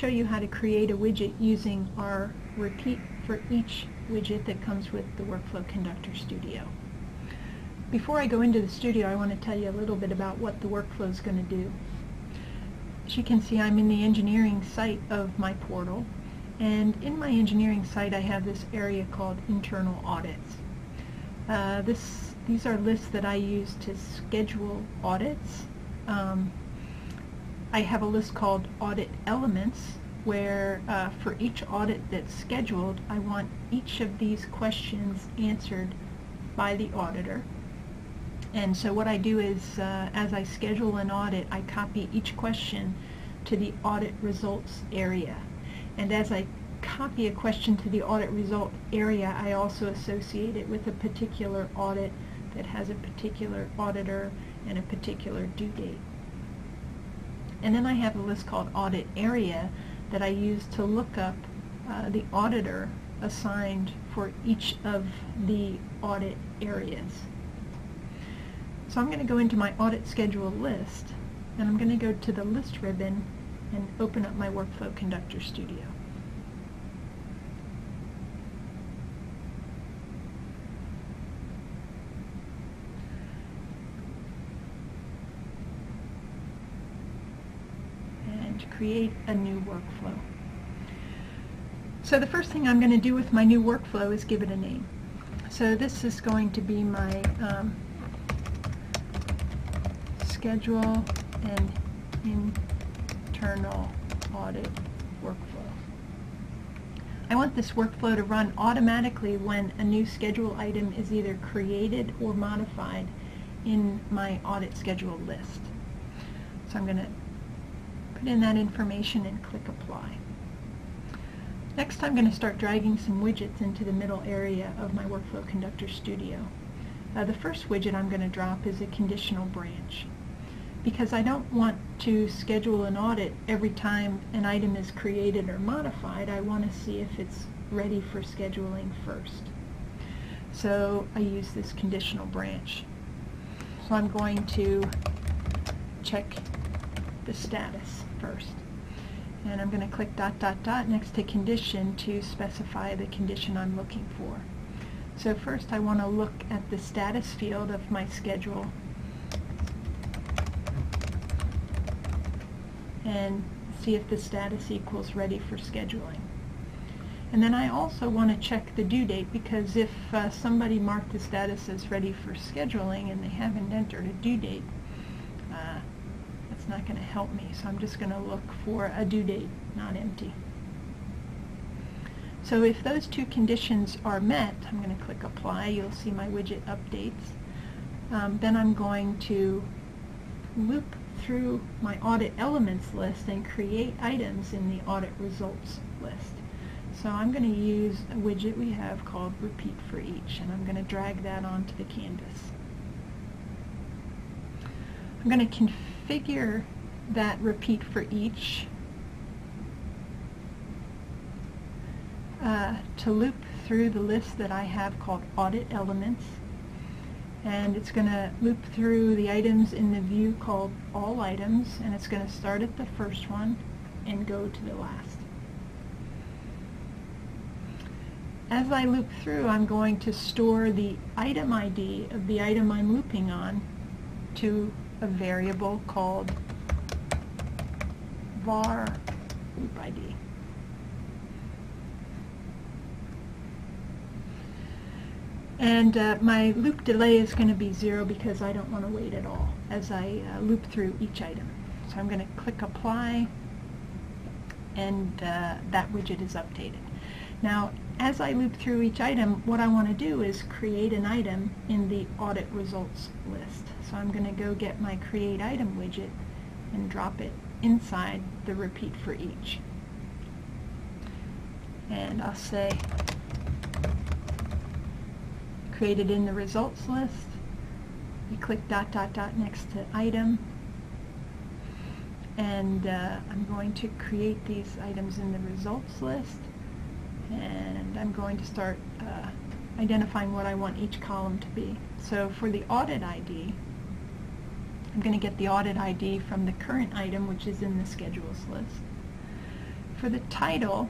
show you how to create a widget using our repeat for each widget that comes with the Workflow Conductor Studio. Before I go into the studio, I want to tell you a little bit about what the workflow is going to do. As you can see, I'm in the engineering site of my portal, and in my engineering site I have this area called Internal Audits. These are lists that I use to schedule audits. I have a list called Audit Elements, where for each audit that's scheduled, I want each of these questions answered by the auditor. And so what I do is, as I schedule an audit, I copy each question to the audit results area. And as I copy a question to the audit result area, I also associate it with a particular audit that has a particular auditor and a particular due date. And then I have a list called Audit Area that I use to look up the auditor assigned for each of the audit areas. So I'm going to go into my audit schedule list, and I'm going to go to the list ribbon and open up my Workflow Conductor Studio. And create a new workflow. So the first thing I'm going to do with my new workflow is give it a name. So this is going to be my schedule and internal audit workflow. I want this workflow to run automatically when a new schedule item is either created or modified in my audit schedule list. So I'm going to put in that information and click Apply. Next, I'm going to start dragging some widgets into the middle area of my Workflow Conductor Studio. The first widget I'm going to drop is a Conditional Branch. Because I don't want to schedule an audit every time an item is created or modified, I want to see if it's ready for scheduling first. So I use this Conditional Branch. So I'm going to check the status first. And I'm going to click ... next to condition to specify the condition I'm looking for. So first I want to look at the status field of my schedule and see if the status equals ready for scheduling. And then I also want to check the due date, because if somebody marked the status as ready for scheduling and they haven't entered a due date, that's not going to help me. So I'm just going to look for a due date, not empty. So if those two conditions are met, I'm going to click Apply. You'll see my widget updates. Then I'm going to loop through my Audit Elements list and create items in the Audit Results list. So I'm going to use a widget we have called Repeat for Each, and I'm going to drag that onto the canvas. I'm going to configure that Repeat for Each to loop through the list that I have called Audit Elements, and it's going to loop through the items in the view called All Items, and it's going to start at the first one and go to the last. As I loop through, I'm going to store the item ID of the item I'm looping on to a variable called var loop ID. And my loop delay is going to be 0 because I don't want to wait at all as I loop through each item. So I'm going to click Apply, and that widget is updated. Now, as I loop through each item, what I want to do is create an item in the Audit Results list. So I'm going to go get my Create Item widget and drop it inside the Repeat for Each. And I'll say created in the results list. You click ... next to item, and I'm going to create these items in the results list, and I'm going to start identifying what I want each column to be. So for the audit ID, I'm going to get the audit ID from the current item, which is in the schedules list. For the title,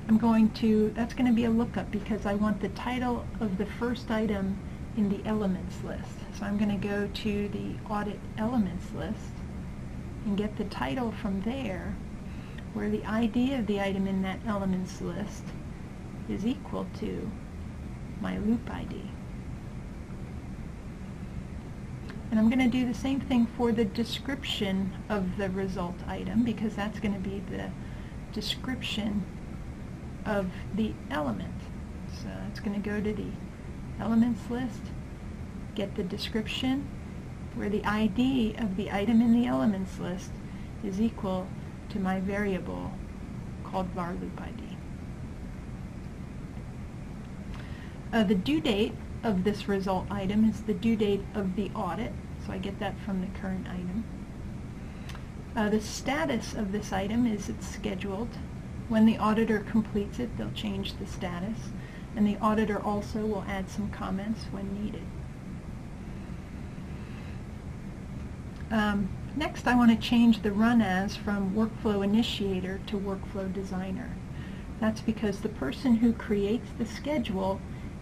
that's going to be a lookup because I want the title of the first item in the elements list. So I'm going to go to the Audit Elements list and get the title from there, where the ID of the item in that elements list is equal to my loop ID. And I'm going to do the same thing for the description of the result item, because that's going to be the description of the element. So it's going to go to the elements list, get the description, where the ID of the item in the elements list is equal to my variable called var loop ID. The due date of this result item is the due date of the audit, so I get that from the current item. The status of this item is it's scheduled. When the auditor completes it, they'll change the status, and the auditor also will add some comments when needed. Next, I want to change the run as from Workflow Initiator to Workflow Designer. That's because the person who creates the schedule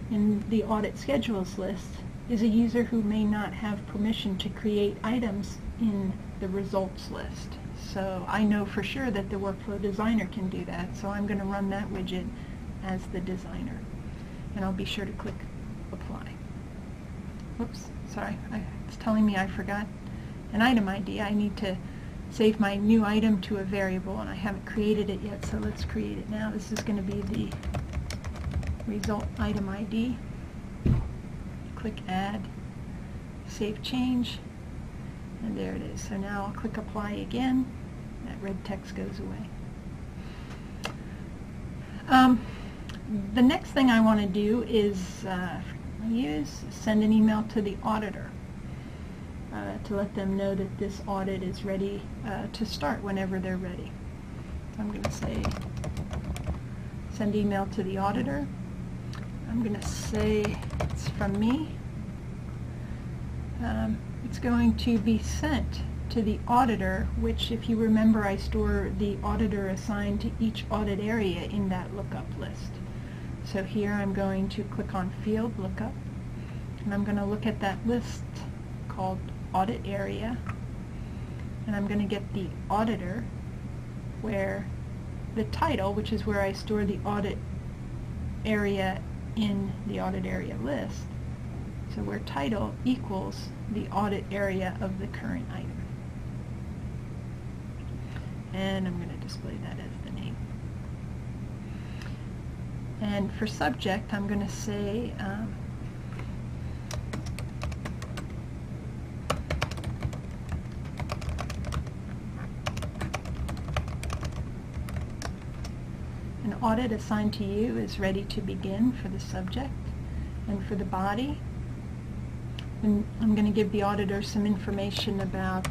in the audit schedules list is a user who may not have permission to create items in the results list. So I know for sure that the Workflow Designer can do that, so I'm going to run that widget as the designer. And I'll be sure to click Apply. Whoops, sorry, it's telling me I forgot an item ID. I need to save my new item to a variable, and I haven't created it yet, so let's create it now. This is going to be the result item ID. Click Add, Save Change, and there it is. So now I'll click Apply again. That red text goes away. The next thing I want to do is send an email to the auditor to let them know that this audit is ready to start whenever they're ready. So I'm going to say send email to the auditor. I'm going to say it's from me. It's going to be sent to the auditor, which, if you remember, I store the auditor assigned to each audit area in that lookup list. So here I'm going to click on Field Lookup, and I'm going to look at that list called Audit Area, and I'm going to get the auditor, where the title, which is where I store the audit area in the audit area list, so where title equals the audit area of the current item. And I'm going to display that as the name. And for subject, I'm going to say an audit assigned to you is ready to begin for the subject. And for the body, and I'm going to give the auditor some information about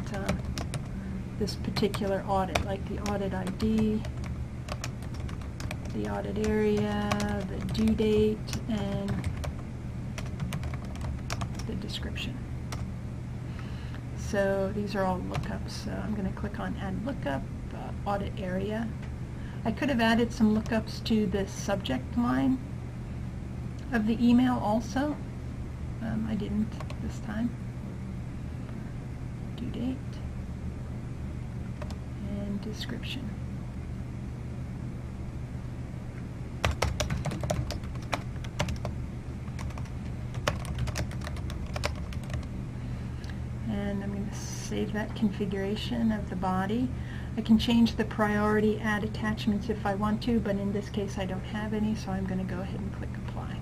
this particular audit, like the audit ID, the audit area, the due date, and the description. So these are all lookups. So I'm going to click on Add Lookup, Audit Area. I could have added some lookups to the subject line of the email also. I didn't this time. Due date and description. And I'm going to save that configuration of the body. I can change the priority, add attachments if I want to, but in this case I don't have any, so I'm going to go ahead and click Apply.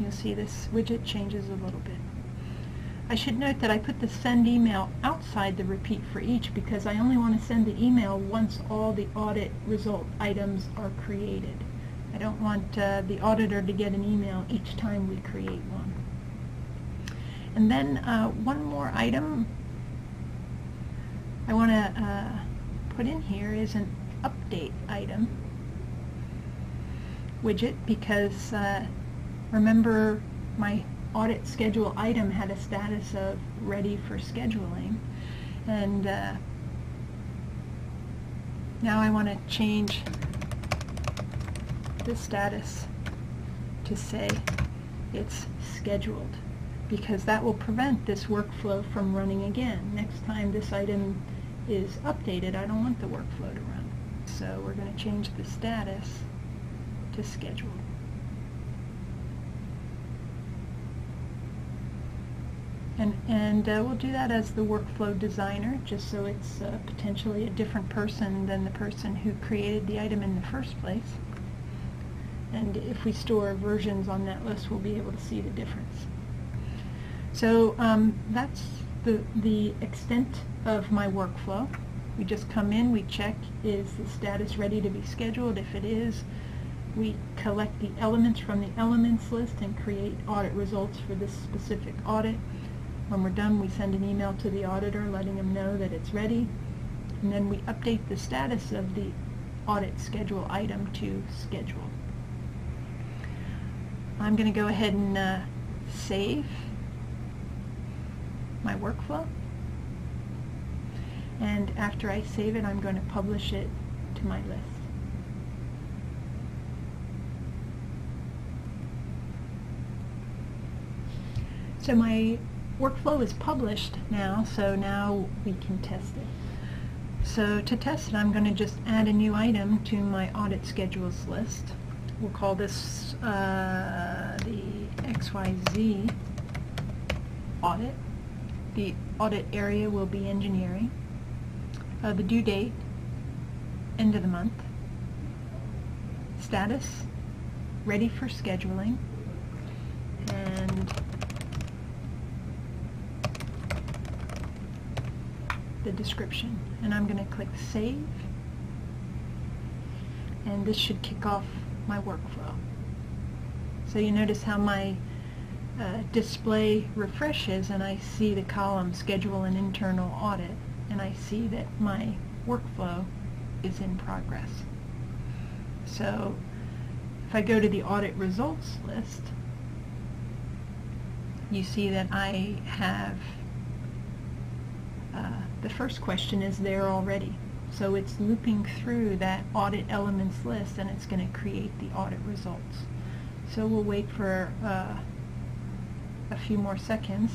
You'll see this widget changes a little bit. I should note that I put the send email outside the repeat for each because I only want to send the email once all the audit result items are created. I don't want the auditor to get an email each time we create one. And then one more item I want to put in here is an update item widget, because remember my audit schedule item had a status of ready for scheduling, and now I want to change the status to say it's scheduled, because that will prevent this workflow from running again. Next time this item is updated, I don't want the workflow to run. So we're going to change the status to scheduled. And we'll do that as the workflow designer, just so it's potentially a different person than the person who created the item in the first place. And if we store versions on that list, we'll be able to see the difference. So that's the extent of my workflow. We just come in, we check, is the status ready to be scheduled? If it is, we collect the elements from the elements list and create audit results for this specific audit. When we're done, we send an email to the auditor letting them know that it's ready, and then we update the status of the audit schedule item to scheduled. I'm going to go ahead and save my workflow, and after I save it, I'm going to publish it to my list. So my workflow is published now, so now we can test it. So to test it, I'm going to just add a new item to my audit schedules list. We'll call this the XYZ audit. The audit area will be engineering. The due date, end of the month. Status, ready for scheduling. And the description. And I'm going to click Save. And this should kick off my workflow. So you notice how my display refreshes, and I see the column Schedule and Internal Audit, and I see that my workflow is in progress. So if I go to the audit results list, you see that I have the first question is there already. So it's looping through that audit elements list, and it's going to create the audit results. So we'll wait for a few more seconds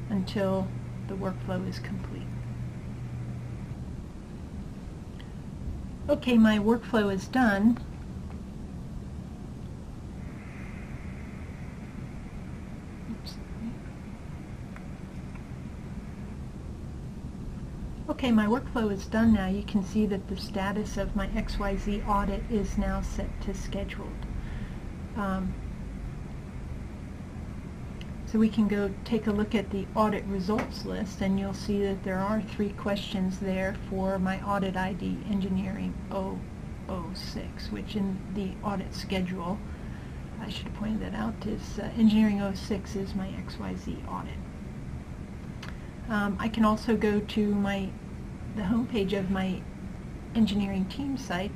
until the workflow is complete. Okay, my workflow is done. Oops. Okay, my workflow is done now. You can see that the status of my XYZ audit is now set to scheduled. So we can go take a look at the audit results list, and you'll see that there are 3 questions there for my audit ID Engineering 006, which in the audit schedule, I should have pointed that out, is Engineering 06 is my XYZ audit. I can also go to the home page of my engineering team site,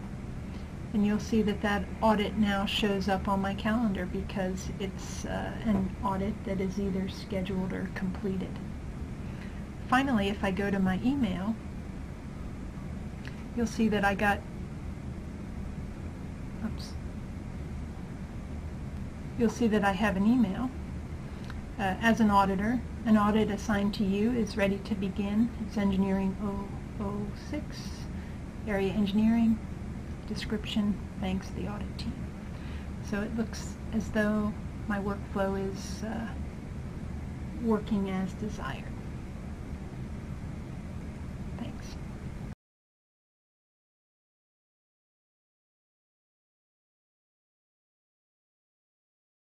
and you'll see that that audit now shows up on my calendar because it's an audit that is either scheduled or completed. Finally, if I go to my email, you'll see that I got, you'll see that I have an email. As an auditor, an audit assigned to you is ready to begin. It's Engineering 006, Area Engineering, description, thanks the audit team. So it looks as though my workflow is working as desired.